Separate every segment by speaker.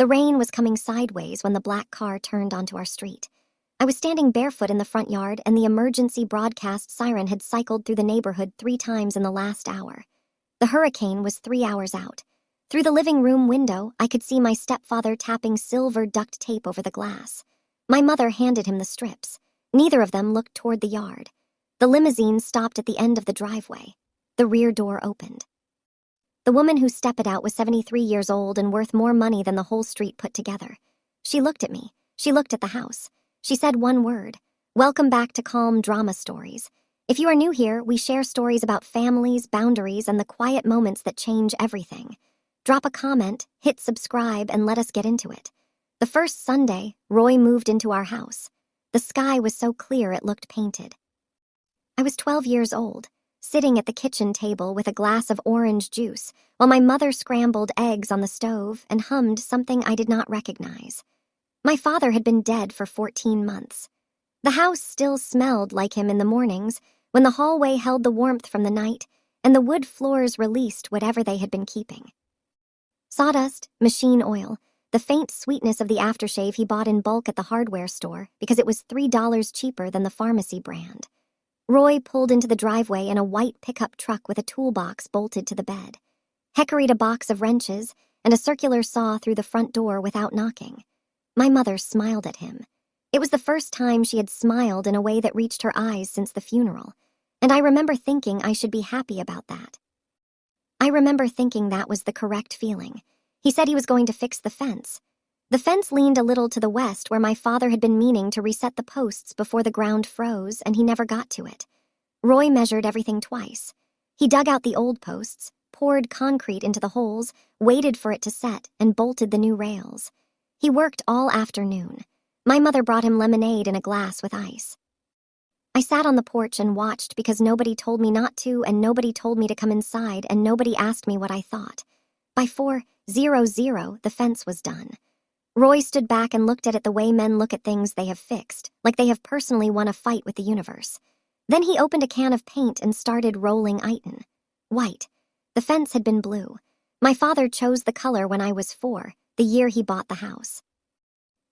Speaker 1: The rain was coming sideways when the black car turned onto our street. I was standing barefoot in the front yard, and the emergency broadcast siren had cycled through the neighborhood 3 times in the last hour. The hurricane was 3 hours out. Through the living room window, I could see my stepfather tapping silver duct tape over the glass. My mother handed him the strips. Neither of them looked toward the yard. The limousine stopped at the end of the driveway. The rear door opened. The woman who stepped it out was 73 years old and worth more money than the whole street put together. She looked at me. She looked at the house. She said one word: "Welcome back to Calm Drama Stories. If you are new here, we share stories about families, boundaries, and the quiet moments that change everything. Drop a comment, hit subscribe, and let us get into it." The first Sunday, Roy moved into our house. The sky was so clear it looked painted. I was 12 years old, sitting at the kitchen table with a glass of orange juice while my mother scrambled eggs on the stove and hummed something I did not recognize. My father had been dead for 14 months. The house still smelled like him in the mornings, when the hallway held the warmth from the night and the wood floors released whatever they had been keeping. Sawdust, machine oil, the faint sweetness of the aftershave he bought in bulk at the hardware store because it was $3 cheaper than the pharmacy brand. Roy pulled into the driveway in a white pickup truck with a toolbox bolted to the bed. He carried a box of wrenches and a circular saw through the front door without knocking. My mother smiled at him. It was the first time she had smiled in a way that reached her eyes since the funeral, and I remember thinking I should be happy about that. I remember thinking that was the correct feeling. He said he was going to fix the fence. The fence leaned a little to the west where my father had been meaning to reset the posts before the ground froze, and he never got to it. Roy measured everything twice. He dug out the old posts, poured concrete into the holes, waited for it to set, and bolted the new rails. He worked all afternoon. My mother brought him lemonade in a glass with ice. I sat on the porch and watched because nobody told me not to, and nobody told me to come inside, and nobody asked me what I thought. By 4:00, the fence was done. Roy stood back and looked at it the way men look at things they have fixed, like they have personally won a fight with the universe. Then he opened a can of paint and started rolling iron. White. The fence had been blue. My father chose the color when I was 4, the year he bought the house.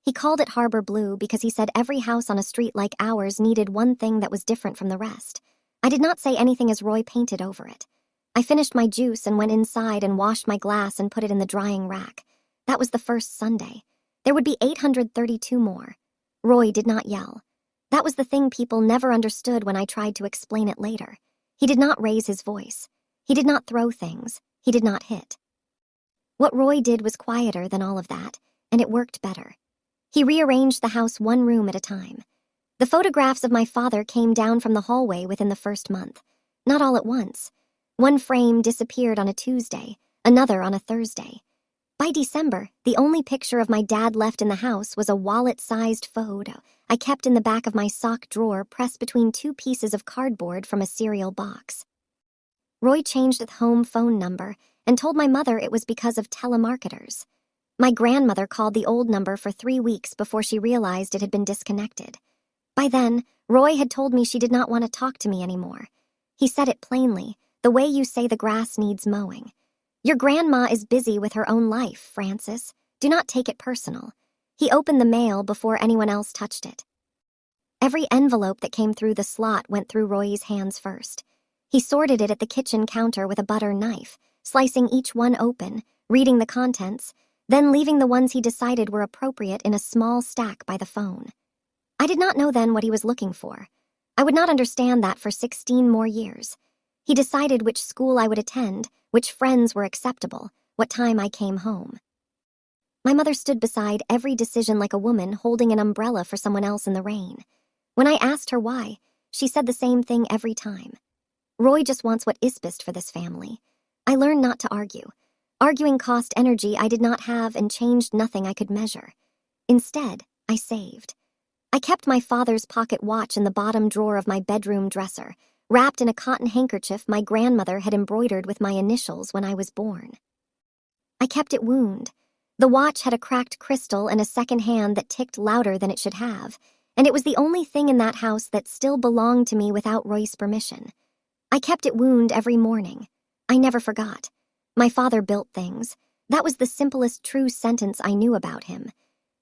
Speaker 1: He called it Harbor Blue because he said every house on a street like ours needed one thing that was different from the rest. I did not say anything as Roy painted over it. I finished my juice and went inside and washed my glass and put it in the drying rack. That was the first Sunday. There would be 832 more. Roy did not yell. That was the thing people never understood when I tried to explain it later. He did not raise his voice. He did not throw things. He did not hit. What Roy did was quieter than all of that, and it worked better. He rearranged the house one room at a time. The photographs of my father came down from the hallway within the first month. Not all at once. One frame disappeared on a Tuesday, another on a Thursday. By December, the only picture of my dad left in the house was a wallet-sized photo I kept in the back of my sock drawer pressed between 2 pieces of cardboard from a cereal box. Roy changed the home phone number and told my mother it was because of telemarketers. My grandmother called the old number for 3 weeks before she realized it had been disconnected. By then, Roy had told me she did not want to talk to me anymore. He said it plainly, the way you say the grass needs mowing. Your grandma is busy with her own life, Francis. Do not take it personal. He opened the mail before anyone else touched it. Every envelope that came through the slot went through Roy's hands first. He sorted it at the kitchen counter with a butter knife, slicing each one open, reading the contents, then leaving the ones he decided were appropriate in a small stack by the phone. I did not know then what he was looking for. I would not understand that for 16 more years. He decided which school I would attend, which friends were acceptable, what time I came home. My mother stood beside every decision like a woman holding an umbrella for someone else in the rain. When I asked her why, she said the same thing every time. Roy just wants what is best for this family. I learned not to argue. Arguing cost energy I did not have and changed nothing I could measure. Instead, I saved. I kept my father's pocket watch in the bottom drawer of my bedroom dresser, wrapped in a cotton handkerchief my grandmother had embroidered with my initials when I was born. I kept it wound. The watch had a cracked crystal and a second hand that ticked louder than it should have, and it was the only thing in that house that still belonged to me without Roy's permission. I kept it wound every morning. I never forgot. My father built things. That was the simplest true sentence I knew about him.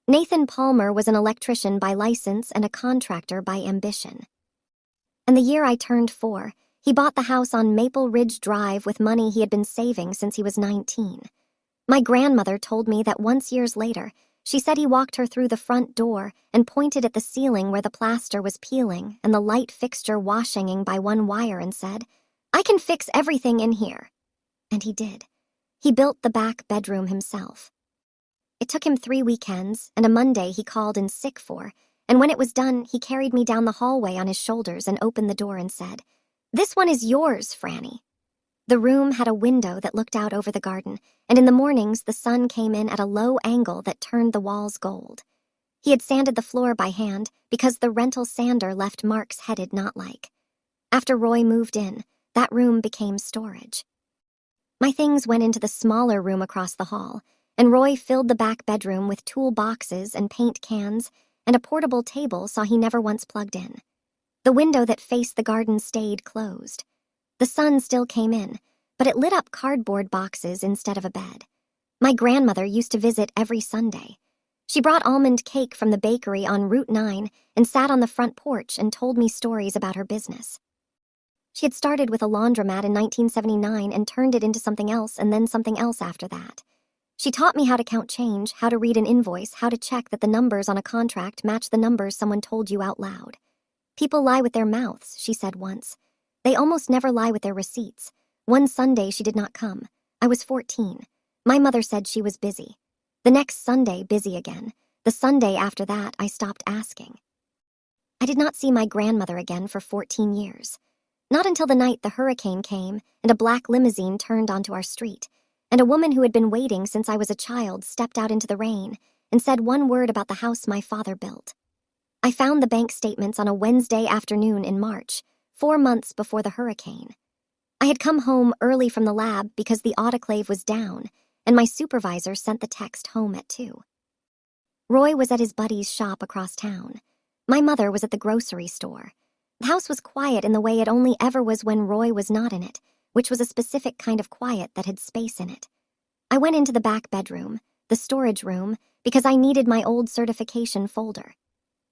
Speaker 1: Nathan Palmer was an electrician by license and a contractor by ambition. And the year I turned 4, he bought the house on Maple Ridge Drive with money he had been saving since he was 19. My grandmother told me that once years later, she said he walked her through the front door and pointed at the ceiling where the plaster was peeling and the light fixture wash-hanging by one wire and said, "I can fix everything in here." And he did. He built the back bedroom himself. It took him 3 weekends and a Monday he called in sick for, and when it was done, he carried me down the hallway on his shoulders and opened the door and said, "This one is yours, Franny." The room had a window that looked out over the garden, and in the mornings the sun came in at a low angle that turned the walls gold. He had sanded the floor by hand because the rental sander left marks headed not like. After Roy moved in, that room became storage. My things went into the smaller room across the hall, and Roy filled the back bedroom with tool boxes and paint cans and a portable table saw he never once plugged in. The window that faced the garden stayed closed. The sun still came in, but it lit up cardboard boxes instead of a bed. My grandmother used to visit every Sunday. She brought almond cake from the bakery on Route 9 and sat on the front porch and told me stories about her business. She had started with a laundromat in 1979 and turned it into something else and then something else after that. She taught me how to count change, how to read an invoice, how to check that the numbers on a contract match the numbers someone told you out loud. "People lie with their mouths," she said once. "They almost never lie with their receipts." One Sunday she did not come. I was 14. My mother said she was busy. The next Sunday, busy again. The Sunday after that, I stopped asking. I did not see my grandmother again for 14 years. Not until the night the hurricane came and a black limousine turned onto our street, and a woman who had been waiting since I was a child stepped out into the rain and said one word about the house my father built. I found the bank statements on a Wednesday afternoon in March, 4 months before the hurricane. I had come home early from the lab because the autoclave was down, and my supervisor sent the text home at 2. Roy was at his buddy's shop across town. My mother was at the grocery store. The house was quiet in the way it only ever was when Roy was not in it, which was a specific kind of quiet that had space in it. I went into the back bedroom, the storage room, because I needed my old certification folder.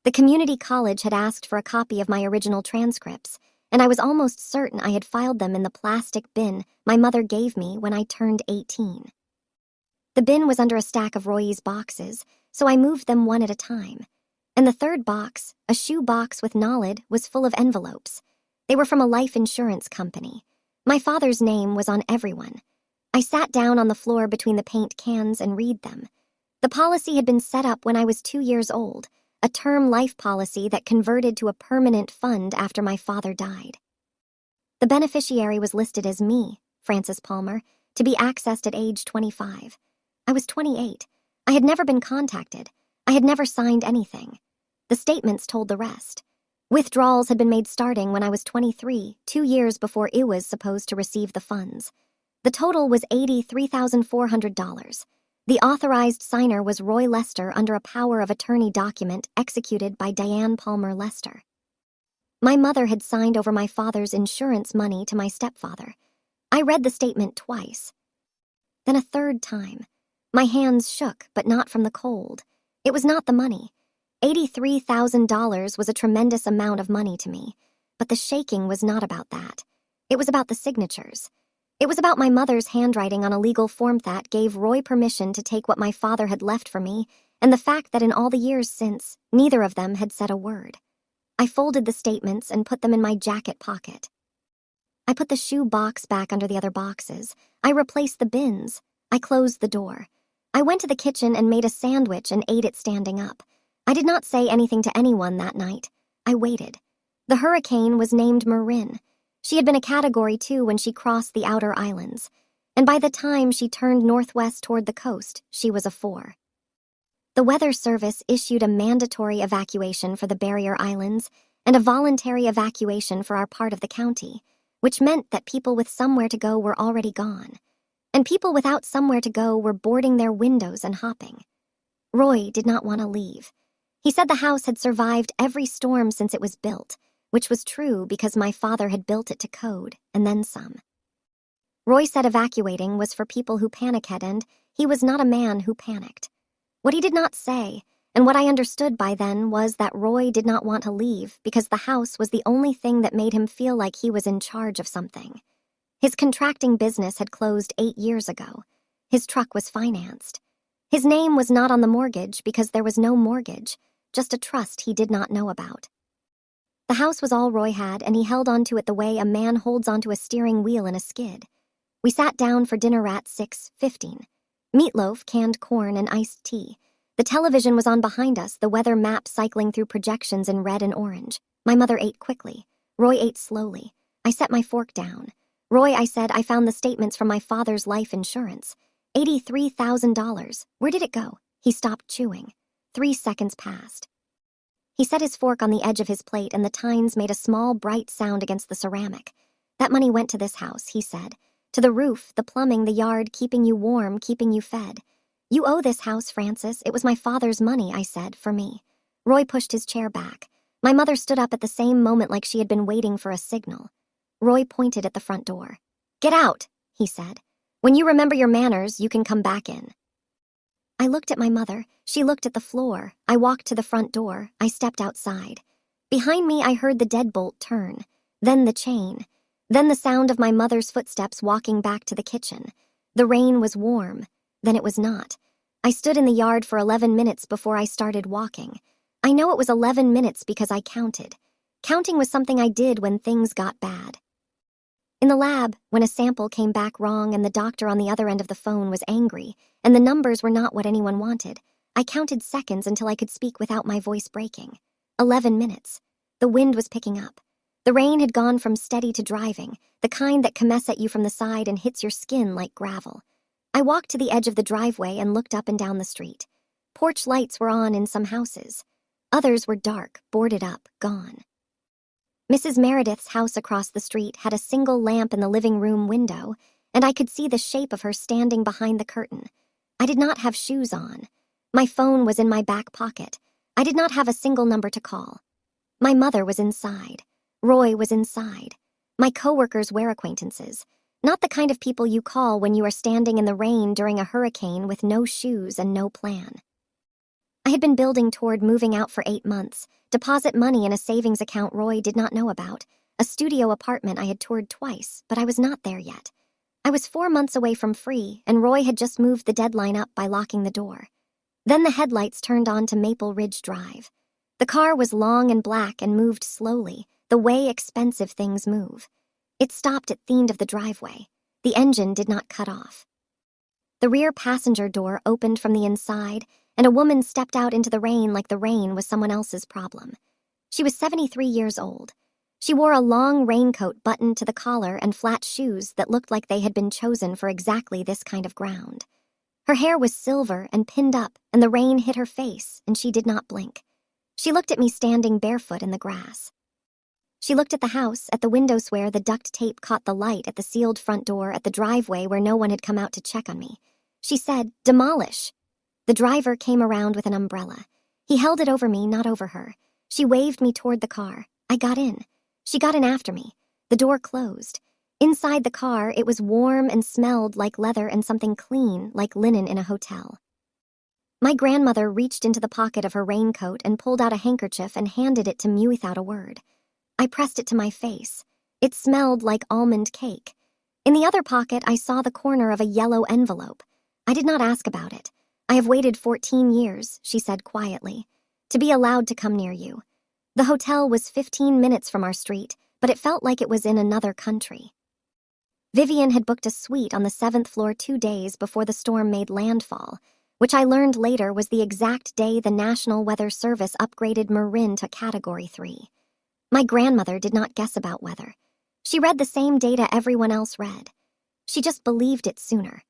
Speaker 1: The community college had asked for a copy of my original transcripts, and I was almost certain I had filed them in the plastic bin my mother gave me when I turned 18. The bin was under a stack of Roy's boxes, so I moved them one at a time. And the third box, a shoe box with knowledge, was full of envelopes. They were from a life insurance company. My father's name was on everyone. I sat down on the floor between the paint cans and read them. The policy had been set up when I was 2 years old, a term life policy that converted to a permanent fund after my father died. The beneficiary was listed as me, Frances Palmer, to be accessed at age 25. I was 28. I had never been contacted. I had never signed anything. The statements told the rest. Withdrawals had been made starting when I was 23, 2 years before I was supposed to receive the funds. The total was $83,400. The authorized signer was Roy Lester under a power of attorney document executed by Diane Palmer Lester. My mother had signed over my father's insurance money to my stepfather. I read the statement twice. Then a third time. My hands shook, but not from the cold. It was not the money. $83,000 was a tremendous amount of money to me, but the shaking was not about that. It was about the signatures. It was about my mother's handwriting on a legal form that gave Roy permission to take what my father had left for me, and the fact that in all the years since, neither of them had said a word. I folded the statements and put them in my jacket pocket. I put the shoe box back under the other boxes. I replaced the bins. I closed the door. I went to the kitchen and made a sandwich and ate it standing up. I did not say anything to anyone that night. I waited. The hurricane was named Marin. She had been a Category 2 when she crossed the outer islands, and by the time she turned northwest toward the coast, she was a 4. The Weather Service issued a mandatory evacuation for the barrier islands and a voluntary evacuation for our part of the county, which meant that people with somewhere to go were already gone, and people without somewhere to go were boarding their windows and hopping. Roy did not want to leave. He said the house had survived every storm since it was built, which was true because my father had built it to code, and then some. Roy said evacuating was for people who panic-had and, he was not a man who panicked. What he did not say, and what I understood by then, was that Roy did not want to leave because the house was the only thing that made him feel like he was in charge of something. His contracting business had closed 8 years ago. His truck was financed. His name was not on the mortgage because there was no mortgage, just a trust he did not know about. The house was all Roy had, and he held onto it the way a man holds onto a steering wheel in a skid. We sat down for dinner at 6:15. Meatloaf, canned corn, and iced tea. The television was on behind us, the weather map cycling through projections in red and orange. My mother ate quickly. Roy ate slowly. I set my fork down. Roy, I said, I found the statements from my father's life insurance. $83,000. Where did it go? He stopped chewing. 3 seconds passed. He set his fork on the edge of his plate, and the tines made a small, bright sound against the ceramic. That money went to this house, he said. To the roof, the plumbing, the yard, keeping you warm, keeping you fed. You owe this house, Francis. It was my father's money, I said, for me. Roy pushed his chair back. My mother stood up at the same moment like she had been waiting for a signal. Roy pointed at the front door. Get out, he said. When you remember your manners, you can come back in. I looked at my mother. She looked at the floor. I walked to the front door. I stepped outside. Behind me, I heard the deadbolt turn. Then the chain. Then the sound of my mother's footsteps walking back to the kitchen. The rain was warm. Then it was not. I stood in the yard for 11 minutes before I started walking. I know it was 11 minutes because I counted. Counting was something I did when things got bad. In the lab, when a sample came back wrong and the doctor on the other end of the phone was angry, and the numbers were not what anyone wanted, I counted seconds until I could speak without my voice breaking. 11 minutes. The wind was picking up. The rain had gone from steady to driving, the kind that comes at you from the side and hits your skin like gravel. I walked to the edge of the driveway and looked up and down the street. Porch lights were on in some houses. Others were dark, boarded up, gone. Mrs. Meredith's house across the street had a single lamp in the living room window, and I could see the shape of her standing behind the curtain. I did not have shoes on. My phone was in my back pocket. I did not have a single number to call. My mother was inside. Roy was inside. My coworkers were acquaintances, not the kind of people you call when you are standing in the rain during a hurricane with no shoes and no plan. I had been building toward moving out for 8 months, deposit money in a savings account Roy did not know about, a studio apartment I had toured twice, but I was not there yet. I was 4 months away from free, and Roy had just moved the deadline up by locking the door. Then the headlights turned on to Maple Ridge Drive. The car was long and black and moved slowly, the way expensive things move. It stopped at the end of the driveway. The engine did not cut off. The rear passenger door opened from the inside, and a woman stepped out into the rain like the rain was someone else's problem. She was 73 years old. She wore a long raincoat buttoned to the collar and flat shoes that looked like they had been chosen for exactly this kind of ground. Her hair was silver and pinned up, and the rain hit her face, and she did not blink. She looked at me standing barefoot in the grass. She looked at the house, at the windows where the duct tape caught the light, at the sealed front door, at the driveway where no one had come out to check on me. She said, "Demolish." The driver came around with an umbrella. He held it over me, not over her. She waved me toward the car. I got in. She got in after me. The door closed. Inside the car, it was warm and smelled like leather and something clean, like linen in a hotel. My grandmother reached into the pocket of her raincoat and pulled out a handkerchief and handed it to me without a word. I pressed it to my face. It smelled like almond cake. In the other pocket, I saw the corner of a yellow envelope. I did not ask about it. I have waited 14 years, she said quietly, to be allowed to come near you. The hotel was 15 minutes from our street, but it felt like it was in another country. Vivian had booked a suite on the 7th floor 2 days before the storm made landfall, which I learned later was the exact day the National Weather Service upgraded Marin to Category 3. My grandmother did not guess about weather. She read the same data everyone else read. She just believed it sooner.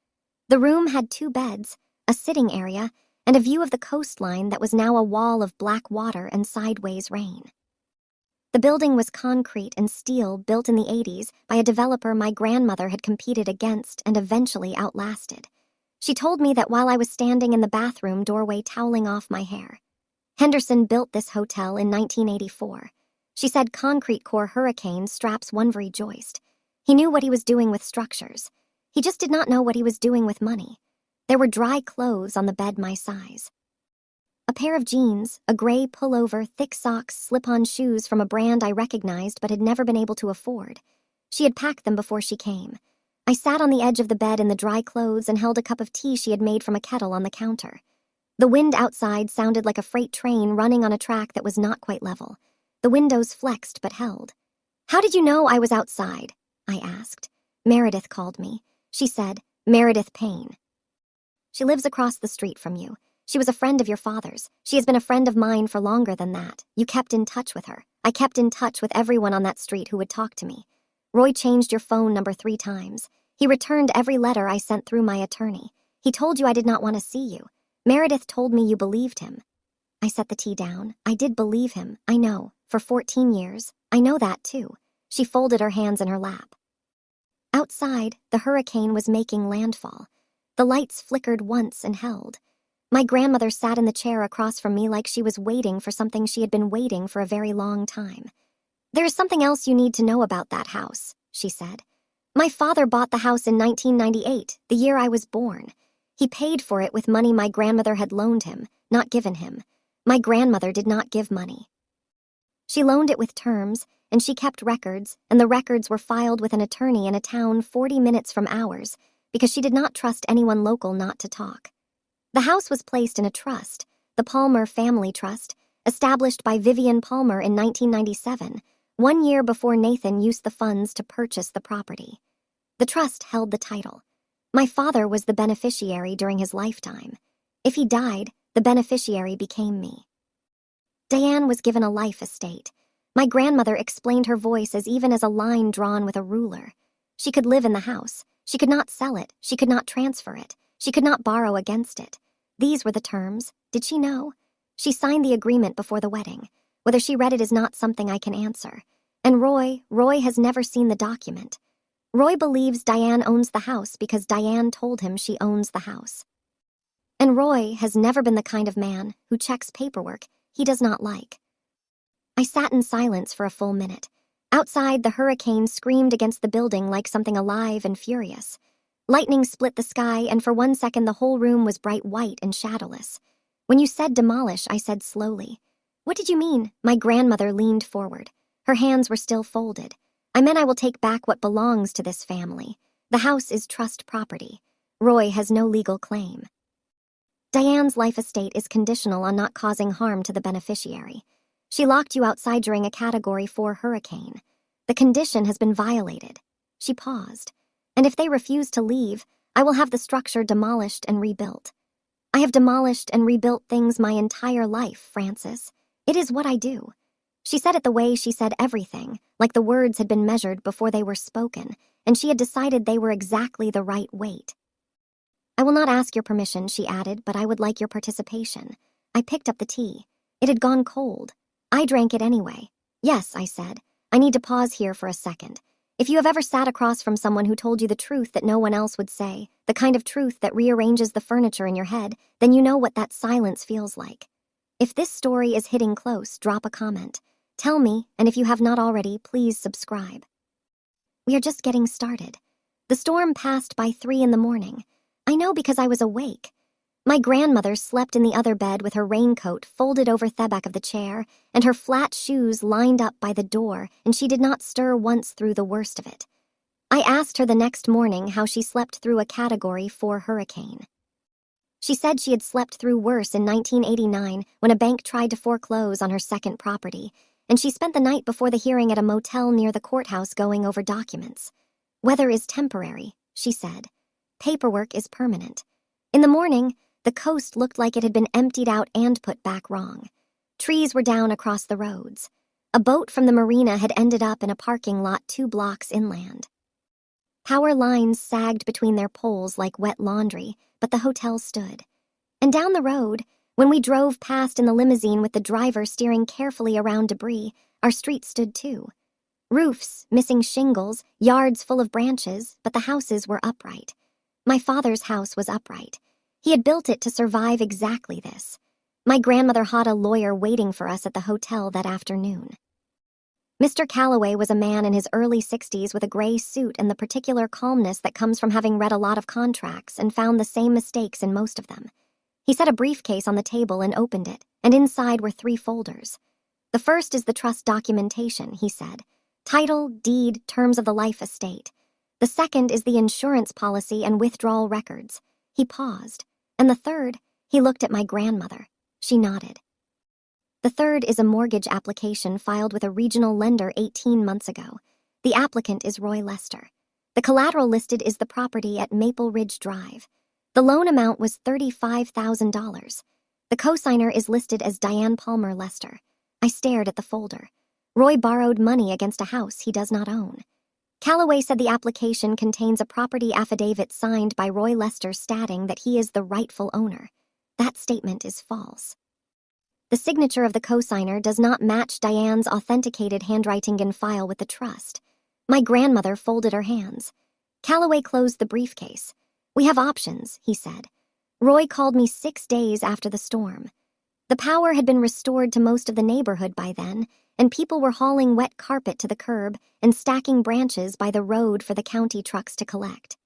Speaker 1: The room had 2 beds, a sitting area, and a view of the coastline that was now a wall of black water and sideways rain. The building was concrete and steel built in the 80s by a developer my grandmother had competed against and eventually outlasted. She told me that while I was standing in the bathroom doorway toweling off my hair. Henderson built this hotel in 1984. She said concrete core hurricane straps one-very joist. He knew what he was doing with structures. He just did not know what he was doing with money. There were dry clothes on the bed my size. A pair of jeans, a gray pullover, thick socks, slip-on shoes from a brand I recognized but had never been able to afford. She had packed them before she came. I sat on the edge of the bed in the dry clothes and held a cup of tea she had made from a kettle on the counter. The wind outside sounded like a freight train running on a track that was not quite level. The windows flexed but held. "How did you know I was outside?" I asked. "Meredith called me." She said, "Meredith Payne. She lives across the street from you. She was a friend of your father's. She has been a friend of mine for longer than that. You kept in touch with her. I kept in touch with everyone on that street who would talk to me. Roy changed your phone number 3 times. He returned every letter I sent through my attorney. He told you I did not want to see you. Meredith told me you believed him." I set the tea down. I did believe him, I know. For 14 years. I know that, too. She folded her hands in her lap. Outside, the hurricane was making landfall. The lights flickered once and held. My grandmother sat in the chair across from me like she was waiting for something she had been waiting for a very long time. "There is something else you need to know about that house," she said. "My father bought the house in 1998, the year I was born. He paid for it with money my grandmother had loaned him, not given him. My grandmother did not give money. She loaned it with terms, and she kept records, and the records were filed with an attorney in a town 40 minutes from ours, because she did not trust anyone local not to talk. The house was placed in a trust, the Palmer Family Trust, established by Vivian Palmer in 1997, 1 year before Nathan used the funds to purchase the property. The trust held the title. My father was the beneficiary during his lifetime. If he died, the beneficiary became me. Diane was given a life estate. My grandmother explained her voice as even as a line drawn with a ruler. She could live in the house. She could not sell it. She could not transfer it. She could not borrow against it. These were the terms. Did she know? She signed the agreement before the wedding. Whether she read it is not something I can answer. And Roy has never seen the document. Roy believes Diane owns the house because Diane told him she owns the house. And Roy has never been the kind of man who checks paperwork he does not like. I sat in silence for a full minute. Outside, the hurricane screamed against the building like something alive and furious. Lightning split the sky, and for 1 second the whole room was bright white and shadowless. When you said demolish, I said slowly, "What did you mean?" My grandmother leaned forward. Her hands were still folded. "I meant I will take back what belongs to this family. The house is trust property. Roy has no legal claim. Diane's life estate is conditional on not causing harm to the beneficiary. She locked you outside during a Category 4 hurricane. The condition has been violated." She paused. "And if they refuse to leave, I will have the structure demolished and rebuilt. I have demolished and rebuilt things my entire life, Francis. It is what I do." She said it the way she said everything, like the words had been measured before they were spoken, and she had decided they were exactly the right weight. "I will not ask your permission," she added, "but I would like your participation." I picked up the tea. It had gone cold. I drank it anyway. "Yes," I said. "I need to pause here for a second. If you have ever sat across from someone who told you the truth that no one else would say, the kind of truth that rearranges the furniture in your head, then you know what that silence feels like. If this story is hitting close, drop a comment. Tell me, and if you have not already, please subscribe. We are just getting started. The storm passed by 3 in the morning. I know because I was awake. My grandmother slept in the other bed with her raincoat folded over the back of the chair and her flat shoes lined up by the door, and she did not stir once through the worst of it. I asked her the next morning how she slept through a Category 4 hurricane. She said she had slept through worse in 1989 when a bank tried to foreclose on her second property, and she spent the night before the hearing at a motel near the courthouse going over documents. "Weather is temporary," she said. "Paperwork is permanent." In the morning, the coast looked like it had been emptied out and put back wrong. Trees were down across the roads. A boat from the marina had ended up in a parking lot 2 blocks inland. Power lines sagged between their poles like wet laundry, but the hotel stood. And down the road, when we drove past in the limousine with the driver steering carefully around debris, our street stood too. Roofs, missing shingles, yards full of branches, but the houses were upright. My father's house was upright. He had built it to survive exactly this. My grandmother had a lawyer waiting for us at the hotel that afternoon. Mr. Calloway was a man in his early 60s with a gray suit and the particular calmness that comes from having read a lot of contracts and found the same mistakes in most of them. He set a briefcase on the table and opened it, and inside were 3 folders. The first is the trust documentation, he said. Title, deed, terms of the life estate. The second is the insurance policy and withdrawal records. He paused. And the third, he looked at my grandmother. She nodded. The third is a mortgage application filed with a regional lender 18 months ago. The applicant is Roy Lester. The collateral listed is the property at Maple Ridge Drive. The loan amount was $35,000. The cosigner is listed as Diane Palmer Lester. I stared at the folder. Roy borrowed money against a house he does not own. Calloway said the application contains a property affidavit signed by Roy Lester stating that he is the rightful owner. That statement is false. The signature of the cosigner does not match Diane's authenticated handwriting in file with the trust. My grandmother folded her hands. Calloway closed the briefcase. We have options, he said. Roy called me 6 days after the storm. The power had been restored to most of the neighborhood by then, and people were hauling wet carpet to the curb and stacking branches by the road for the county trucks to collect.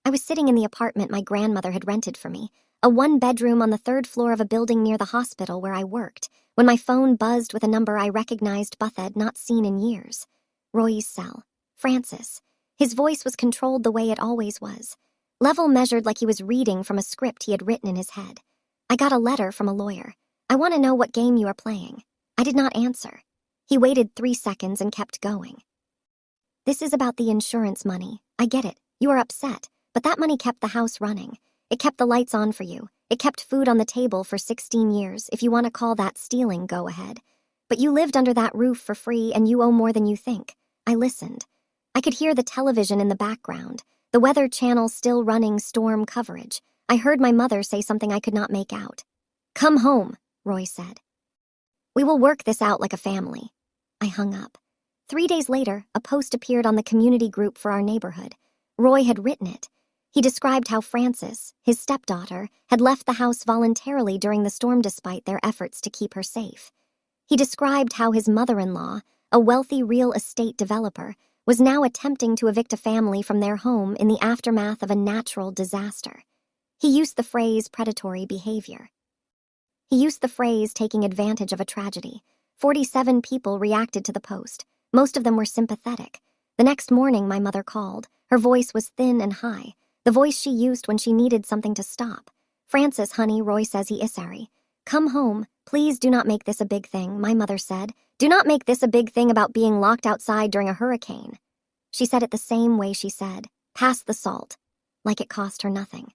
Speaker 1: I was sitting in the apartment my grandmother had rented for me, a 1-bedroom on the 3rd floor of a building near the hospital where I worked, when my phone buzzed with a number I recognized but had not seen in years. Roy's cell. Francis. His voice was controlled the way it always was. Level measured like he was reading from a script he had written in his head. I got a letter from a lawyer. I want to know what game you are playing. I did not answer. He waited 3 seconds and kept going. This is about the insurance money. I get it. You are upset, but that money kept the house running. It kept the lights on for you. It kept food on the table for 16 years. If you want to call that stealing, go ahead. But you lived under that roof for free and you owe more than you think. I listened. I could hear the television in the background, the Weather Channel still running storm coverage. I heard my mother say something I could not make out. Come home, Roy said. We will work this out like a family. I hung up. 3 days later, a post appeared on the community group for our neighborhood. Roy had written it. He described how Frances, his stepdaughter, had left the house voluntarily during the storm despite their efforts to keep her safe. He described how his mother-in-law, a wealthy real estate developer, was now attempting to evict a family from their home in the aftermath of a natural disaster. He used the phrase predatory behavior. He used the phrase taking advantage of a tragedy. 47 people reacted to the post. Most of them were sympathetic. The next morning, my mother called. Her voice was thin and high, the voice she used when she needed something to stop. Francis, honey, Roy says he is sorry. Come home. Please do not make this a big thing, my mother said. Do not make this a big thing about being locked outside during a hurricane. She said it the same way she said, pass the salt, like it cost her nothing.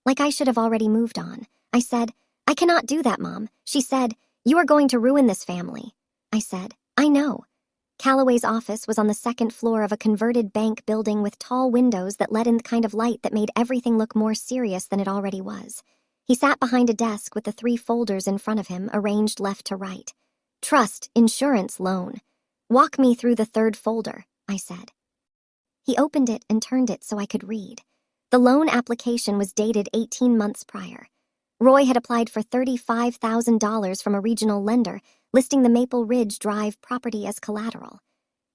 Speaker 1: Like I should have already moved on. I said, I cannot do that, Mom. She said, you are going to ruin this family. I said, I know. Calloway's office was on the 2nd floor of a converted bank building with tall windows that let in the kind of light that made everything look more serious than it already was. He sat behind a desk with the 3 folders in front of him, arranged left to right. Trust, insurance, loan. Walk me through the 3rd folder, I said. He opened it and turned it so I could read. The loan application was dated 18 months prior. Roy had applied for $35,000 from a regional lender, listing the Maple Ridge Drive property as collateral.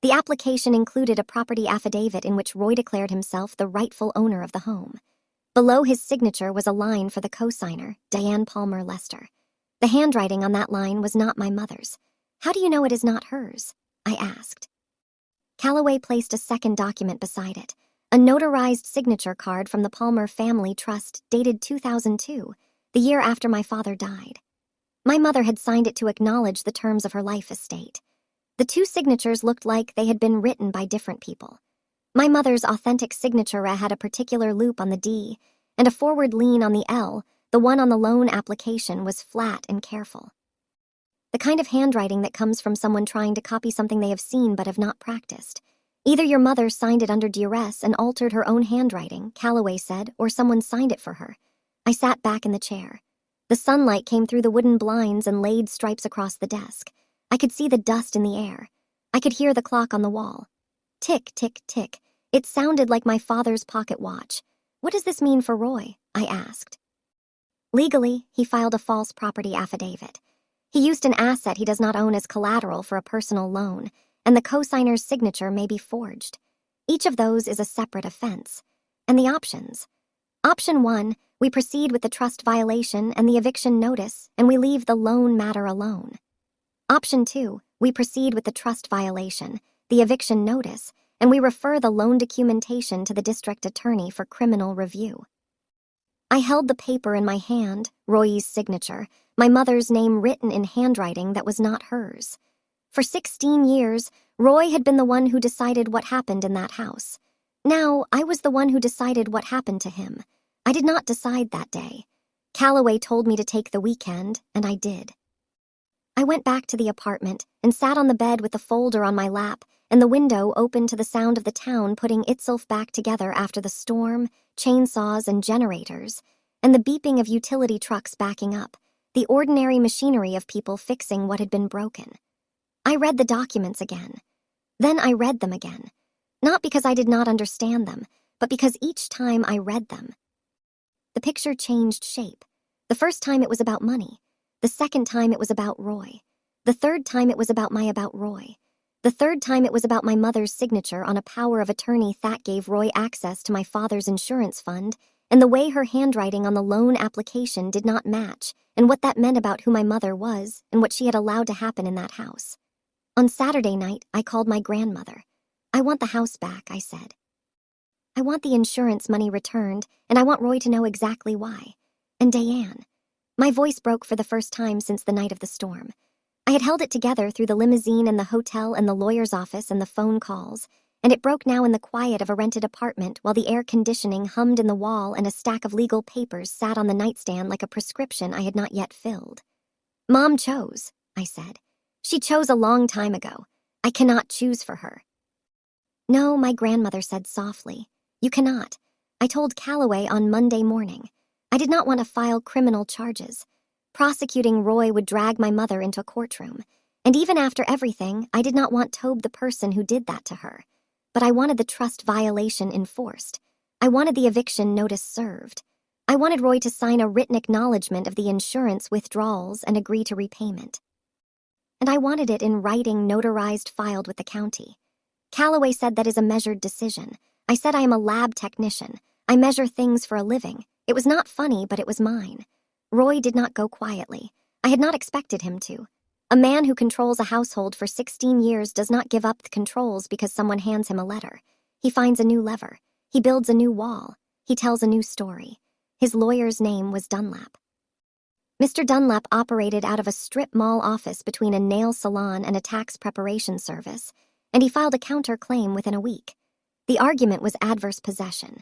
Speaker 1: The application included a property affidavit in which Roy declared himself the rightful owner of the home. Below his signature was a line for the cosigner, Diane Palmer Lester. The handwriting on that line was not my mother's. How do you know it is not hers? I asked. Calloway placed a second document beside it, a notarized signature card from the Palmer Family Trust dated 2002, the year after my father died. My mother had signed it to acknowledge the terms of her life estate. The 2 signatures looked like they had been written by different people. My mother's authentic signature had a particular loop on the D and a forward lean on the L. The one on the loan application was flat and careful. The kind of handwriting that comes from someone trying to copy something they have seen but have not practiced. Either your mother signed it under duress and altered her own handwriting, Calloway said, or someone signed it for her. I sat back in the chair. The sunlight came through the wooden blinds and laid stripes across the desk. I could see the dust in the air. I could hear the clock on the wall. Tick, tick, tick. It sounded like my father's pocket watch. What does this mean for Roy? I asked. Legally, he filed a false property affidavit. He used an asset he does not own as collateral for a personal loan, and the cosigner's signature may be forged. Each of those is a separate offense. And the options. Option 1, we proceed with the trust violation and the eviction notice, and we leave the loan matter alone. Option 2, we proceed with the trust violation, the eviction notice, and we refer the loan documentation to the district attorney for criminal review. I held the paper in my hand, Roy's signature, my mother's name written in handwriting that was not hers. For 16 years, Roy had been the one who decided what happened in that house. Now, I was the one who decided what happened to him. I did not decide that day. Calloway told me to take the weekend, and I did. I went back to the apartment and sat on the bed with the folder on my lap and the window open to the sound of the town putting itself back together after the storm, chainsaws and generators, and the beeping of utility trucks backing up, the ordinary machinery of people fixing what had been broken. I read the documents again. Then I read them again. Not because I did not understand them, but because each time I read them, the picture changed shape. The first time it was about money. The second time it was about Roy. The third time it was about Roy. The third time it was about my mother's signature on a power of attorney that gave Roy access to my father's insurance fund, and the way her handwriting on the loan application did not match, and what that meant about who my mother was and what she had allowed to happen in that house. On Saturday night, I called my grandmother. I want the house back, I said. I want the insurance money returned, and I want Roy to know exactly why. And Diane. My voice broke for the first time since the night of the storm. I had held it together through the limousine and the hotel and the lawyer's office and the phone calls, and it broke now in the quiet of a rented apartment while the air conditioning hummed in the wall and a stack of legal papers sat on the nightstand like a prescription I had not yet filled. Mom chose, I said. She chose a long time ago. I cannot choose for her. No, my grandmother said softly. You cannot. I told Calloway on Monday morning. I did not want to file criminal charges. Prosecuting Roy would drag my mother into a courtroom. And even after everything, I did not want Tobe the person who did that to her. But I wanted the trust violation enforced. I wanted the eviction notice served. I wanted Roy to sign a written acknowledgement of the insurance withdrawals and agree to repayment. And I wanted it in writing, notarized, filed with the county. Calloway said that is a measured decision. I said I am a lab technician. I measure things for a living. It was not funny, but it was mine. Roy did not go quietly. I had not expected him to. A man who controls a household for 16 years does not give up the controls because someone hands him a letter. He finds a new lever. He builds a new wall. He tells a new story. His lawyer's name was Dunlap. Mr. Dunlap operated out of a strip mall office between a nail salon and a tax preparation service, and he filed a counterclaim within a week. The argument was adverse possession.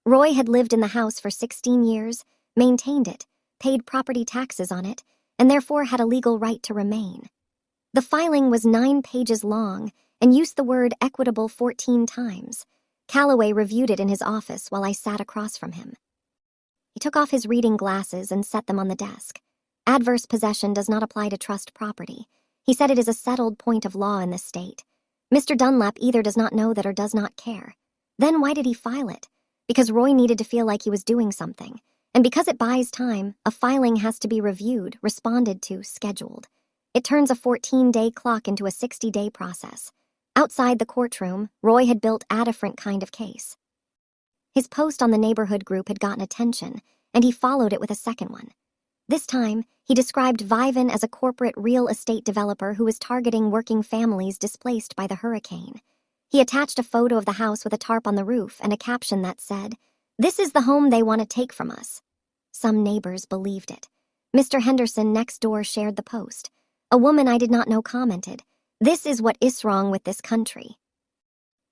Speaker 1: Roy had lived in the house for 16 years, maintained it, paid property taxes on it, and therefore had a legal right to remain. The filing was 9 pages long and used the word equitable 14 times. Calloway reviewed it in his office while I sat across from him. He took off his reading glasses and set them on the desk. Adverse possession does not apply to trust property. He said it is a settled point of law in this state. Mr. Dunlap either does not know that or does not care. Then why did he file it? Because Roy needed to feel like he was doing something. And because it buys time, a filing has to be reviewed, responded to, scheduled. It turns a 14-day clock into a 60-day process. Outside the courtroom, Roy had built a different kind of case. His post on the neighborhood group had gotten attention, and he followed it with a second one. This time, he described Viven as a corporate real estate developer who was targeting working families displaced by the hurricane. He attached a photo of the house with a tarp on the roof and a caption that said, "This is the home they want to take from us." Some neighbors believed it. Mr. Henderson next door shared the post. A woman I did not know commented, "This is what is wrong with this country."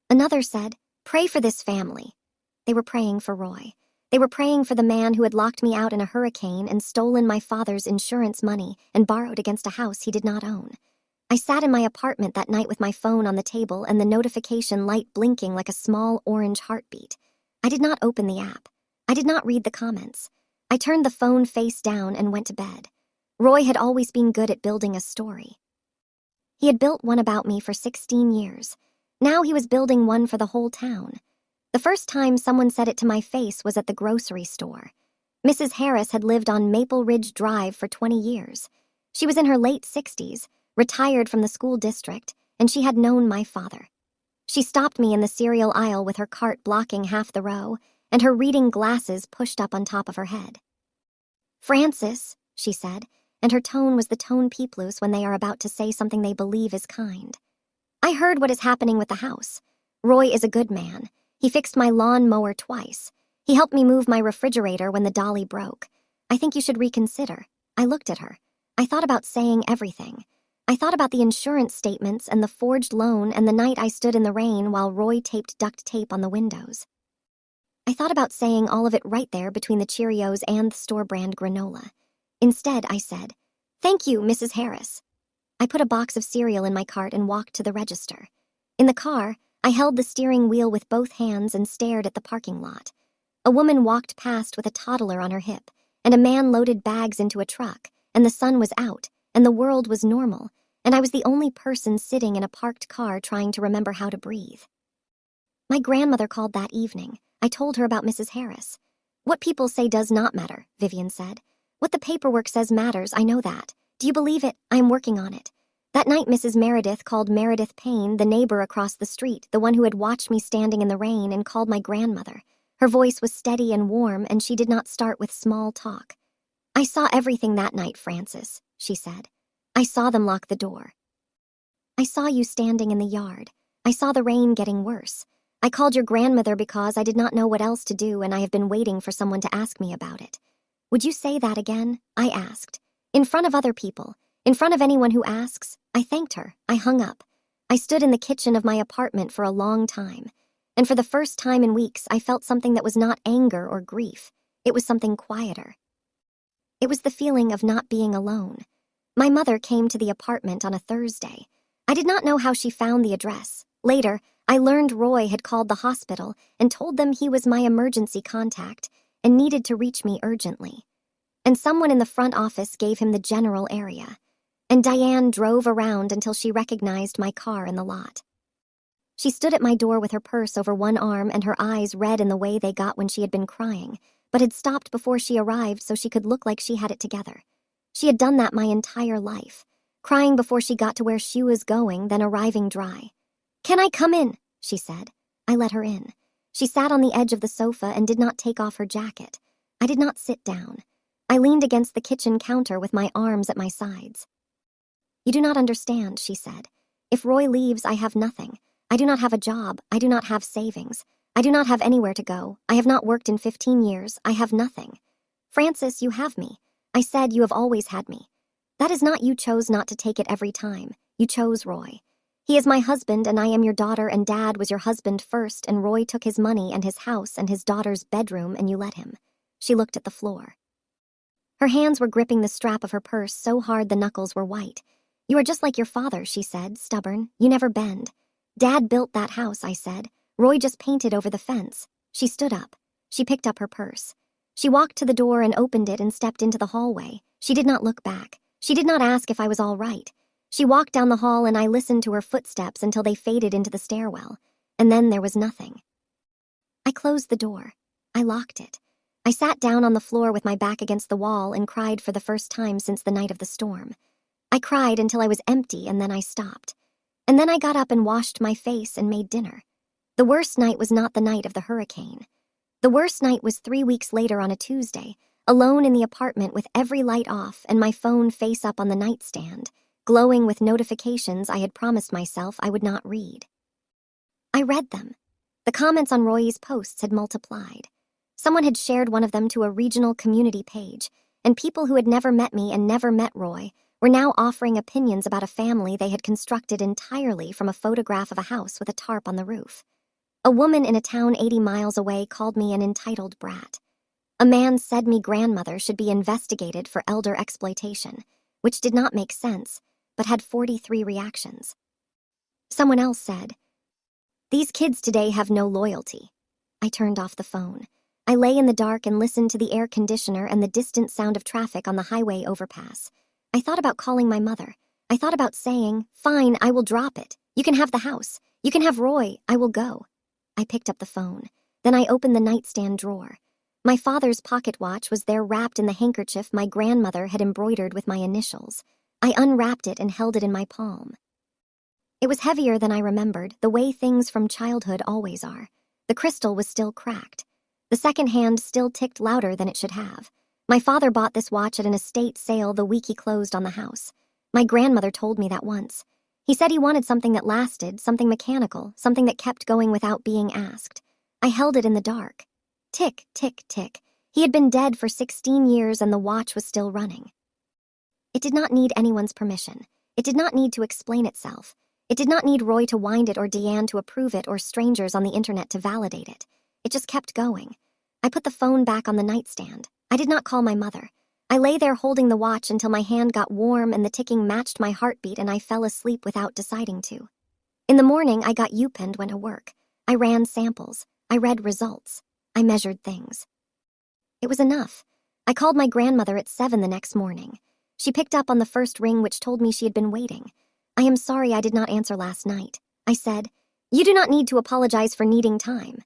Speaker 1: Another said, "Pray for this family." They were praying for Roy. They were praying for the man who had locked me out in a hurricane and stolen my father's insurance money and borrowed against a house he did not own. I sat in my apartment that night with my phone on the table and the notification light blinking like a small orange heartbeat. I did not open the app. I did not read the comments. I turned the phone face down and went to bed. Roy had always been good at building a story. He had built one about me for 16 years. Now he was building one for the whole town. The first time someone said it to my face was at the grocery store. Mrs. Harris had lived on Maple Ridge Drive for 20 years. She was in her late 60s, retired from the school district, and she had known my father. She stopped me in the cereal aisle with her cart blocking half the row, and her reading glasses pushed up on top of her head. "Francis," she said, and her tone was the tone people use when they are about to say something they believe is kind. "I heard what is happening with the house. Roy is a good man. He fixed my lawn mower twice. He helped me move my refrigerator when the dolly broke. I think you should reconsider." I looked at her. I thought about saying everything. I thought about the insurance statements and the forged loan and the night I stood in the rain while Roy taped duct tape on the windows. I thought about saying all of it right there between the Cheerios and the store-brand granola. Instead, I said, "Thank you, Mrs. Harris." I put a box of cereal in my cart and walked to the register. In the car, I held the steering wheel with both hands and stared at the parking lot. A woman walked past with a toddler on her hip, and a man loaded bags into a truck, and the sun was out, and the world was normal, and I was the only person sitting in a parked car trying to remember how to breathe. My grandmother called that evening. I told her about Mrs. Harris. "What people say does not matter," Vivian said. "What the paperwork says matters, I know that. Do you believe it? I am working on it." That night, Mrs. Meredith called Meredith Payne, the neighbor across the street, the one who had watched me standing in the rain, and called my grandmother. Her voice was steady and warm, and she did not start with small talk. "I saw everything that night, Francis," she said. "I saw them lock the door. I saw you standing in the yard. I saw the rain getting worse. I called your grandmother because I did not know what else to do, and I have been waiting for someone to ask me about it." "Would you say that again?" I asked. "In front of other people. In front of anyone who asks." I thanked her. I hung up. I stood in the kitchen of my apartment for a long time. And for the first time in weeks, I felt something that was not anger or grief. It was something quieter. It was the feeling of not being alone. My mother came to the apartment on a Thursday. I did not know how she found the address. Later, I learned Roy had called the hospital and told them he was my emergency contact and needed to reach me urgently. And someone in the front office gave him the general area. And Diane drove around until she recognized my car in the lot. She stood at my door with her purse over one arm and her eyes red in the way they got when she had been crying, but had stopped before she arrived so she could look like she had it together. She had done that my entire life, crying before she got to where she was going, then arriving dry. "Can I come in?" she said. I let her in. She sat on the edge of the sofa and did not take off her jacket. I did not sit down. I leaned against the kitchen counter with my arms at my sides. "You do not understand," she said. "If Roy leaves, I have nothing. I do not have a job. I do not have savings. I do not have anywhere to go. I have not worked in 15 years. I have nothing. Francis, you have me. I said you have always had me. That is not you chose not to take it every time. You chose Roy. He is my husband and I am your daughter, and Dad was your husband first, and Roy took his money and his house and his daughter's bedroom and you let him." She looked at the floor. Her hands were gripping the strap of her purse so hard the knuckles were white. "You are just like your father," she said, stubborn. "You never bend." "Dad built that house," I said. "Roy just painted over the fence." She stood up. She picked up her purse. She walked to the door and opened it and stepped into the hallway. She did not look back. She did not ask if I was all right. She walked down the hall and I listened to her footsteps until they faded into the stairwell. And then there was nothing. I closed the door. I locked it. I sat down on the floor with my back against the wall and cried for the first time since the night of the storm. I cried until I was empty and then I stopped. And then I got up and washed my face and made dinner. The worst night was not the night of the hurricane. The worst night was 3 weeks later on a Tuesday, alone in the apartment with every light off and my phone face up on the nightstand, glowing with notifications I had promised myself I would not read. I read them. The comments on Roy's posts had multiplied. Someone had shared one of them to a regional community page, and people who had never met me and never met Roy were now offering opinions about a family they had constructed entirely from a photograph of a house with a tarp on the roof. A woman in a town 80 miles away called me an entitled brat. A man said me grandmother should be investigated for elder exploitation, which did not make sense, but had 43 reactions. Someone else said, "These kids today have no loyalty." I turned off the phone. I lay in the dark and listened to the air conditioner and the distant sound of traffic on the highway overpass. I thought about calling my mother. I thought about saying, "Fine, I will drop it. You can have the house. You can have Roy. I will go." I picked up the phone. Then I opened the nightstand drawer. My father's pocket watch was there wrapped in the handkerchief my grandmother had embroidered with my initials. I unwrapped it and held it in my palm. It was heavier than I remembered, the way things from childhood always are. The crystal was still cracked. The second hand still ticked louder than it should have. My father bought this watch at an estate sale the week he closed on the house. My grandmother told me that once. He said he wanted something that lasted, something mechanical, something that kept going without being asked. I held it in the dark. Tick, tick, tick. He had been dead for 16 years and the watch was still running. It did not need anyone's permission. It did not need to explain itself. It did not need Roy to wind it or Deanne to approve it or strangers on the internet to validate it. It just kept going. I put the phone back on the nightstand. I did not call my mother. I lay there holding the watch until my hand got warm and the ticking matched my heartbeat and I fell asleep without deciding to. In the morning, I got UPenn and went to work. I ran samples. I read results. I measured things. It was enough. I called my grandmother at 7 the next morning. She picked up on the first ring which told me she had been waiting. I am sorry I did not answer last night. I said, "You do not need to apologize for needing time."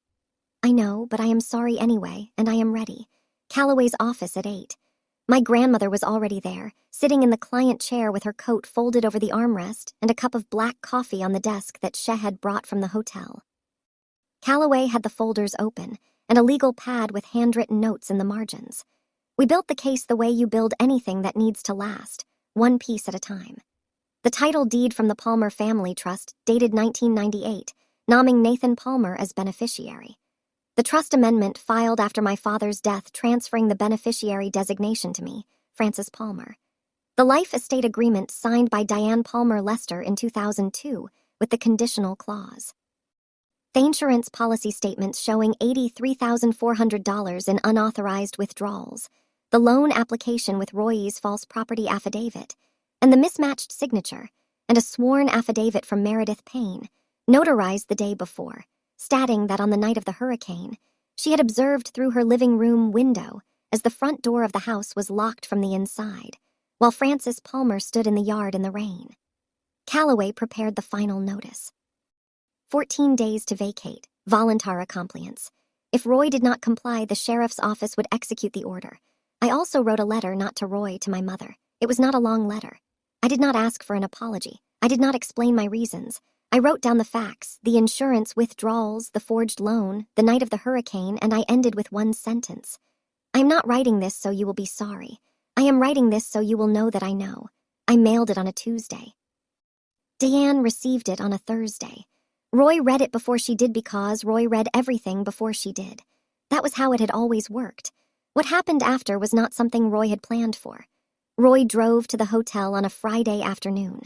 Speaker 1: I know, but I am sorry anyway, and I am ready. Calloway's office at 8. My grandmother was already there, sitting in the client chair with her coat folded over the armrest and a cup of black coffee on the desk that Sheh had brought from the hotel. Calloway had the folders open and a legal pad with handwritten notes in the margins. We built the case the way you build anything that needs to last, one piece at a time. The title deed from the Palmer Family Trust, dated 1998, naming Nathan Palmer as beneficiary. The trust amendment filed after my father's death transferring the beneficiary designation to me, Frances Palmer. The life estate agreement signed by Diane Palmer Lester in 2002 with the conditional clause. The insurance policy statements showing $83,400 in unauthorized withdrawals, the loan application with Roy's false property affidavit, and the mismatched signature, and a sworn affidavit from Meredith Payne, notarized the day before, stating that on the night of the hurricane, she had observed through her living room window as the front door of the house was locked from the inside, while Frances Palmer stood in the yard in the rain. Calloway prepared the final notice. 14 days to vacate, voluntary compliance. If Roy did not comply, the sheriff's office would execute the order. I also wrote a letter not to Roy, to my mother. It was not a long letter. I did not ask for an apology. I did not explain my reasons. I wrote down the facts, the insurance withdrawals, the forged loan, the night of the hurricane, and I ended with one sentence. I am not writing this so you will be sorry. I am writing this so you will know that I know. I mailed it on a Tuesday. Deanne received it on a Thursday. Roy read it before she did because Roy read everything before she did. That was how it had always worked. What happened after was not something Roy had planned for. Roy drove to the hotel on a Friday afternoon.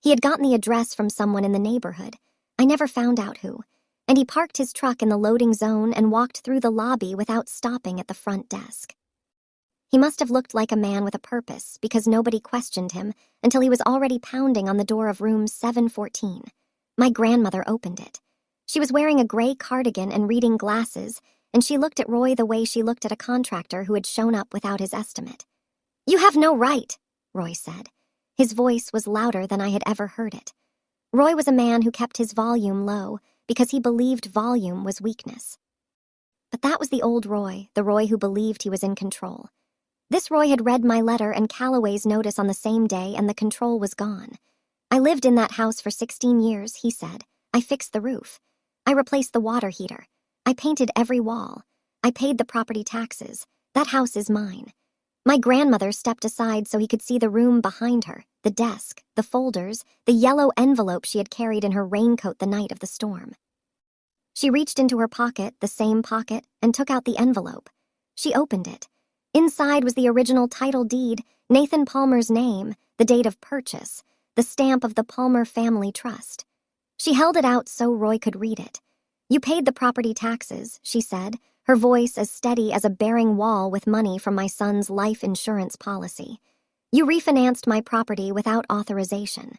Speaker 1: He had gotten the address from someone in the neighborhood. I never found out who. And he parked his truck in the loading zone and walked through the lobby without stopping at the front desk. He must have looked like a man with a purpose because nobody questioned him until he was already pounding on the door of room 714. My grandmother opened it. She was wearing a gray cardigan and reading glasses, and she looked at Roy the way she looked at a contractor who had shown up without his estimate. "You have no right," Roy said. His voice was louder than I had ever heard it. Roy was a man who kept his volume low because he believed volume was weakness. But that was the old Roy, the Roy who believed he was in control. This Roy had read my letter and Calloway's notice on the same day, and the control was gone. "I lived in that house for 16 years, he said. I fixed the roof. I replaced the water heater. I painted every wall. I paid the property taxes. That house is mine." My grandmother stepped aside so he could see the room behind her, the desk, the folders, the yellow envelope she had carried in her raincoat the night of the storm. She reached into her pocket, the same pocket, and took out the envelope. She opened it. Inside was the original title deed, Nathan Palmer's name, the date of purchase, the stamp of the Palmer Family Trust. She held it out so Roy could read it. "You paid the property taxes," she said, her voice as steady as a bearing wall with money from my son's life insurance policy. "You refinanced my property without authorization.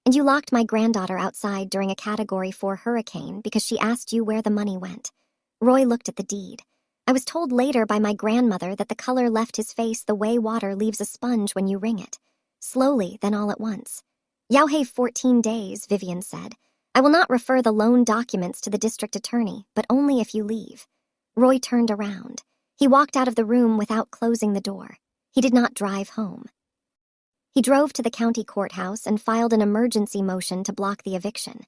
Speaker 1: And you locked my granddaughter outside during a Category 4 hurricane because she asked you where the money went." Roy looked at the deed. I was told later by my grandmother that the color left his face the way water leaves a sponge when you wring it. Slowly, then all at once. "You have 14 days, Vivian said. "I will not refer the loan documents to the district attorney, but only if you leave." Roy turned around. He walked out of the room without closing the door. He did not drive home. He drove to the county courthouse and filed an emergency motion to block the eviction.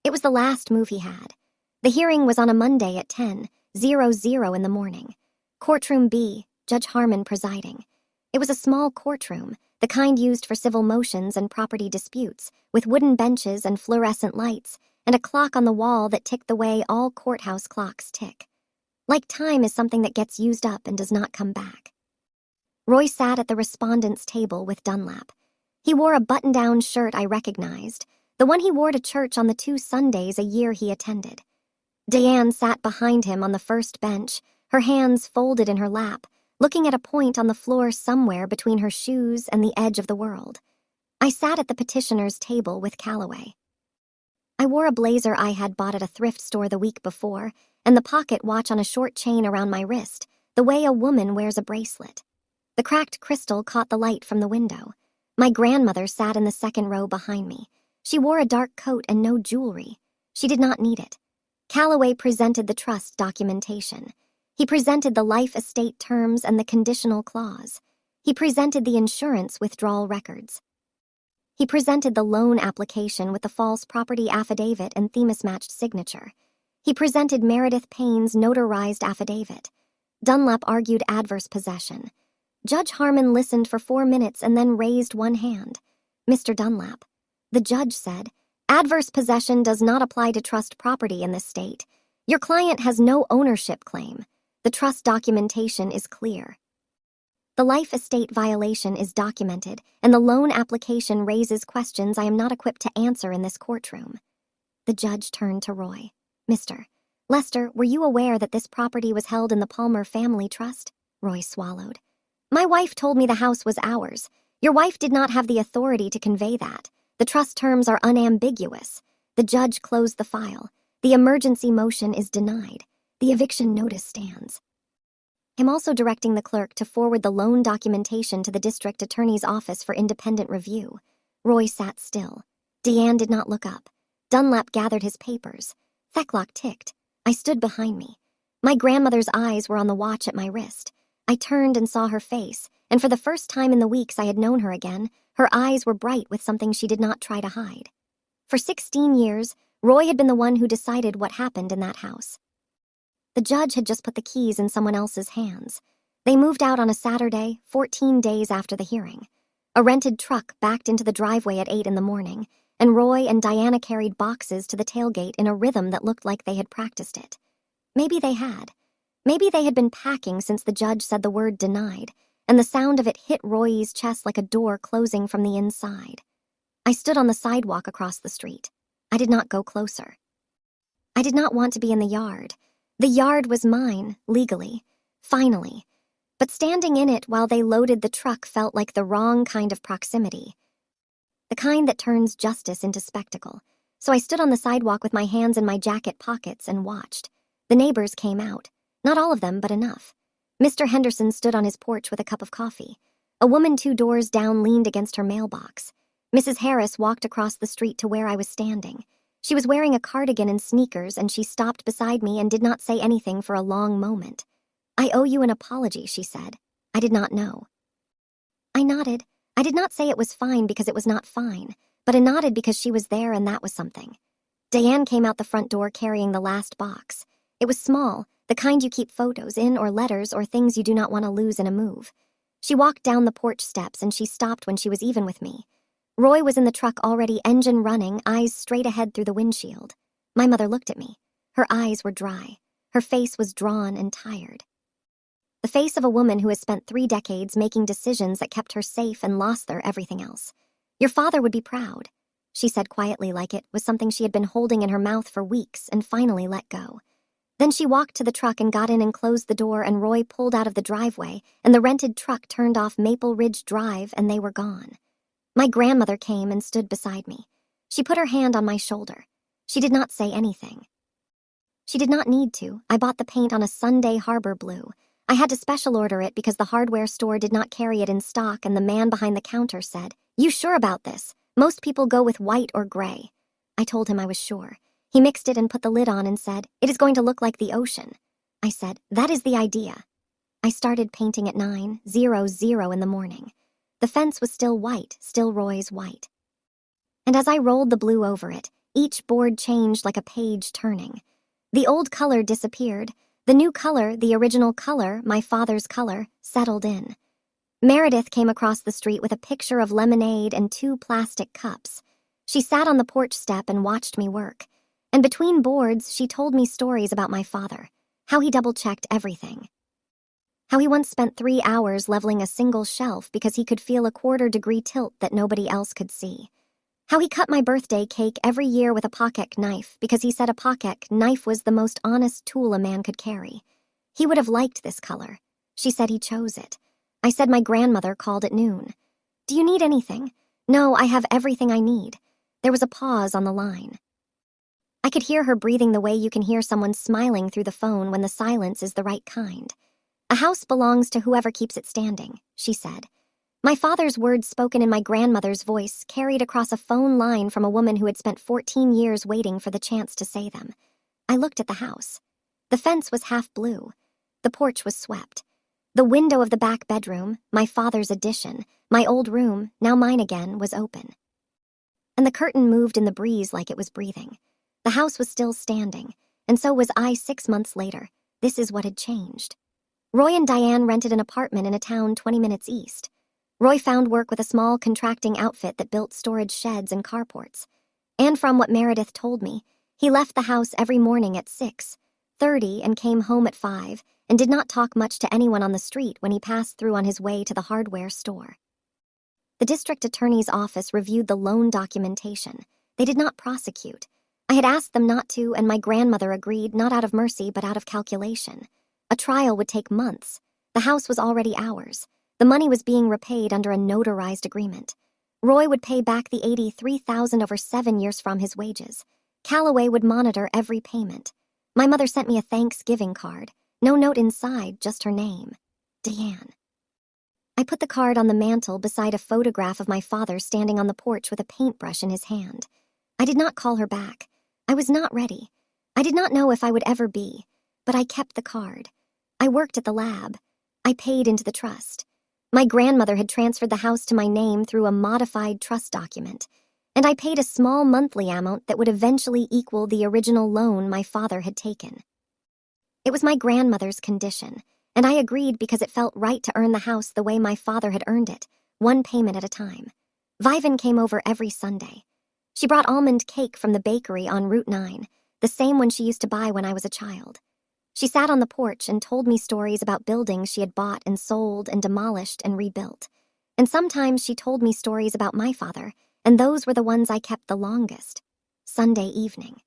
Speaker 1: It was the last move he had. The hearing was on a Monday at 10:00 in the morning. Courtroom B, Judge Harmon presiding. It was a small courtroom, the kind used for civil motions and property disputes, with wooden benches and fluorescent lights, and a clock on the wall that ticked the way all courthouse clocks tick. Like time is something that gets used up and does not come back. Roy sat at the respondent's table with Dunlap. He wore a button-down shirt I recognized, the one he wore to church on the 2 Sundays a year he attended. Diane sat behind him on the first bench, her hands folded in her lap, looking at a point on the floor somewhere between her shoes and the edge of the world. I sat at the petitioner's table with Calloway. I wore a blazer I had bought at a thrift store the week before, and the pocket watch on a short chain around my wrist, the way a woman wears a bracelet. The cracked crystal caught the light from the window. My grandmother sat in the second row behind me. She wore a dark coat and no jewelry. She did not need it. Calloway presented the trust documentation. He presented the life estate terms and the conditional clause. He presented the insurance withdrawal records. He presented the loan application with the false property affidavit and Themis-matched signature. He presented Meredith Payne's notarized affidavit. Dunlap argued adverse possession. Judge Harmon listened for 4 minutes and then raised one hand. Mr. Dunlap. The judge said, "Adverse possession does not apply to trust property in this state. Your client has no ownership claim. The trust documentation is clear. The life estate violation is documented, and the loan application raises questions I am not equipped to answer in this courtroom." The judge turned to Roy. "Mr. Lester, were you aware that this property was held in the Palmer family trust?" Roy swallowed. "My wife told me the house was ours. Your wife did not have the authority to convey that. The trust terms are unambiguous." The judge closed the file. The emergency motion is denied. The eviction notice stands. I'm also directing the clerk to forward the loan documentation to the district attorney's office for independent review. Roy sat still. Deanne did not look up. Dunlap gathered his papers. The clock ticked. I stood behind me. My grandmother's eyes were on the watch at my wrist. I turned and saw her face, and for the first time in the weeks I had known her again, her eyes were bright with something she did not try to hide. For 16 years, Roy had been the one who decided what happened in that house. The judge had just put the keys in someone else's hands. They moved out on a Saturday, 14 days after the hearing. A rented truck backed into the driveway at 8 in the morning, and Roy and Diana carried boxes to the tailgate in a rhythm that looked like they had practiced it. Maybe they had. Maybe they had been packing since the judge said the word denied, and the sound of it hit Roy's chest like a door closing from the inside. I stood on the sidewalk across the street. I did not go closer. I did not want to be in the yard. The yard was mine, legally, finally. But standing in it while they loaded the truck felt like the wrong kind of proximity. The kind that turns justice into spectacle. So I stood on the sidewalk with my hands in my jacket pockets and watched. The neighbors came out. Not all of them, but enough. Mr. Henderson stood on his porch with a cup of coffee. A woman 2 doors down leaned against her mailbox. Mrs. Harris walked across the street to where I was standing. She was wearing a cardigan and sneakers, and she stopped beside me and did not say anything for a long moment. "I owe you an apology," she said. I did not know. I nodded. I did not say it was fine because it was not fine, but I nodded because she was there and that was something. Diane came out the front door carrying the last box. It was small, the kind you keep photos in or letters or things you do not want to lose in a move. She walked down the porch steps and she stopped when she was even with me. Roy was in the truck already, engine running, eyes straight ahead through the windshield. My mother looked at me. Her eyes were dry. Her face was drawn and tired. The face of a woman who has spent 3 decades making decisions that kept her safe and lost their everything else. "Your father would be proud," she said quietly, like it was something she had been holding in her mouth for weeks and finally let go. Then she walked to the truck and got in and closed the door, and Roy pulled out of the driveway and the rented truck turned off Maple Ridge Drive and they were gone. My grandmother came and stood beside me. She put her hand on my shoulder. She did not say anything. She did not need to. I bought the paint on a Sunday Harbor blue. I had to special order it because the hardware store did not carry it in stock, and the man behind the counter said, "You sure about this? Most people go with white or gray." I told him I was sure. He mixed it and put the lid on and said, "It is going to look like the ocean." I said, "That is the idea." I started painting at 9:00 in the morning. The fence was still white, still Roy's white. And as I rolled the blue over it, each board changed like a page turning. The old color disappeared. The new color, the original color, my father's color, settled in. Meredith came across the street with a picture of lemonade and 2 plastic cups. She sat on the porch step and watched me work. And between boards, she told me stories about my father, how he double-checked everything. How he once spent 3 hours leveling a single shelf because he could feel a 1/4-degree tilt that nobody else could see. How he cut my birthday cake every year with a pocket knife because he said a pocket knife was the most honest tool a man could carry. He would have liked this color. She said he chose it. I said my grandmother called at noon. Do you need anything? No, I have everything I need. There was a pause on the line. I could hear her breathing the way you can hear someone smiling through the phone when the silence is the right kind. A house belongs to whoever keeps it standing, she said. My father's words spoken in my grandmother's voice carried across a phone line from a woman who had spent 14 years waiting for the chance to say them. I looked at the house. The fence was half blue. The porch was swept. The window of the back bedroom, my father's addition, my old room, now mine again, was open. And the curtain moved in the breeze like it was breathing. The house was still standing, and so was I 6 months later. This is what had changed. Roy and Diane rented an apartment in a town 20 minutes east. Roy found work with a small contracting outfit that built storage sheds and carports. And from what Meredith told me, he left the house every morning at 6:30 and came home at 5 and did not talk much to anyone on the street when he passed through on his way to the hardware store. The district attorney's office reviewed the loan documentation. They did not prosecute. I had asked them not to, and my grandmother agreed, not out of mercy but out of calculation. A trial would take months. The house was already ours. The money was being repaid under a notarized agreement. Roy would pay back the $83,000 over 7 years from his wages. Calloway would monitor every payment. My mother sent me a Thanksgiving card. No note inside, just her name. Diane. I put the card on the mantel beside a photograph of my father standing on the porch with a paintbrush in his hand. I did not call her back. I was not ready. I did not know if I would ever be, but I kept the card. I worked at the lab. I paid into the trust. My grandmother had transferred the house to my name through a modified trust document, and I paid a small monthly amount that would eventually equal the original loan my father had taken. It was my grandmother's condition, and I agreed because it felt right to earn the house the way my father had earned it, one payment at a time. Vivian came over every Sunday. She brought almond cake from the bakery on Route 9, the same one she used to buy when I was a child. She sat on the porch and told me stories about buildings she had bought and sold and demolished and rebuilt. And sometimes she told me stories about my father, and those were the ones I kept the longest. Sunday evening.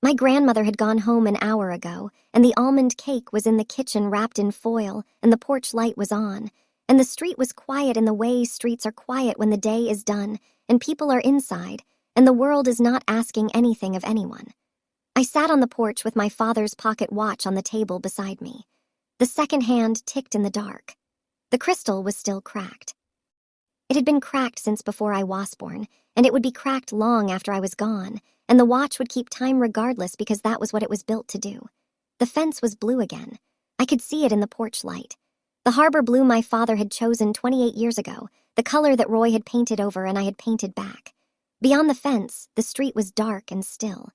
Speaker 1: My grandmother had gone home an hour ago, and the almond cake was in the kitchen wrapped in foil, and the porch light was on, and the street was quiet in the way streets are quiet when the day is done, and people are inside, and the world is not asking anything of anyone. I sat on the porch with my father's pocket watch on the table beside me. The second hand ticked in the dark. The crystal was still cracked. It had been cracked since before I was born, and it would be cracked long after I was gone, and the watch would keep time regardless because that was what it was built to do. The fence was blue again. I could see it in the porch light. The harbor blue my father had chosen 28 years ago, the color that Roy had painted over and I had painted back. Beyond the fence, the street was dark and still.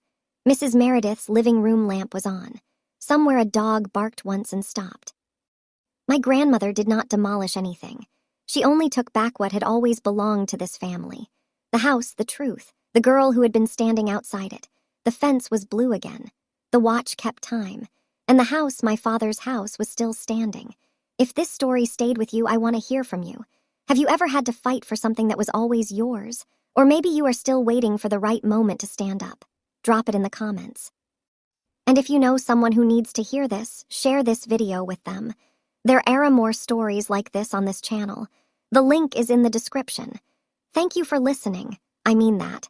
Speaker 1: Mrs. Meredith's living room lamp was on. Somewhere a dog barked once and stopped. My grandmother did not demolish anything. She only took back what had always belonged to this family. The house, the truth, the girl who had been standing outside it. The fence was blue again. The watch kept time. And the house, my father's house, was still standing. If this story stayed with you, I want to hear from you. Have you ever had to fight for something that was always yours? Or maybe you are still waiting for the right moment to stand up. Drop it in the comments. And if you know someone who needs to hear this, share this video with them. There are more stories like this on this channel. The link is in the description. Thank you for listening. I mean that.